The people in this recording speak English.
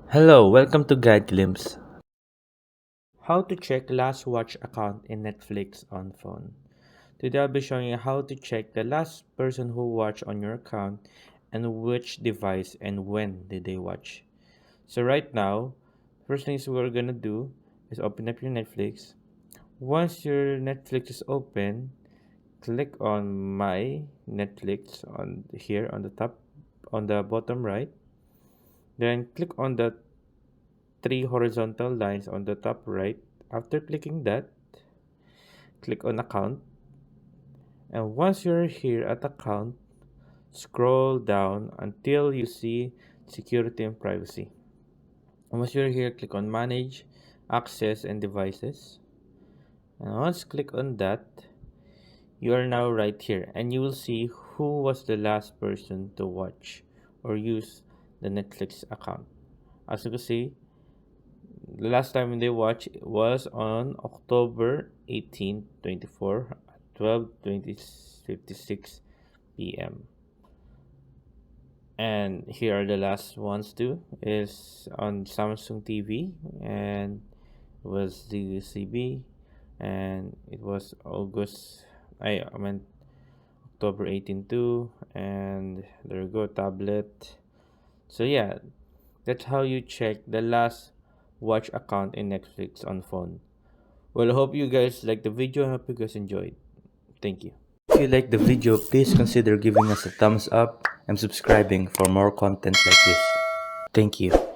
Hello, welcome to Guide Glimpse. How to check last watch account in Netflix on phone. Today I'll be showing you how to check the last person who watched on your account and which device and when did they watch. So right now, first things we're gonna do is open up your Netflix. Once your Netflix is open, click on my Netflix on here on the top on the bottom right. Then click on the three horizontal lines on the top right. After clicking that, click on account. And once you're here at account, scroll down until you see security and privacy. And once you're here, click on manage, access and devices. And once click on that, you are now right here and you will see who was the last person to watch or use the Netflix account. As you can see, the last time they watched was on October 18, 24 at 12:56 p.m. And here are the last ones too. Is on Samsung TV and it was ZCB and it was August I meant October 18 too, and there you go, tablet. So yeah, that's how you check the last watch account in Netflix on phone. Well, I hope you guys like the video. I hope you guys enjoyed. Thank you. If you like the video, please consider giving us a thumbs up and subscribing for more content like this. Thank you.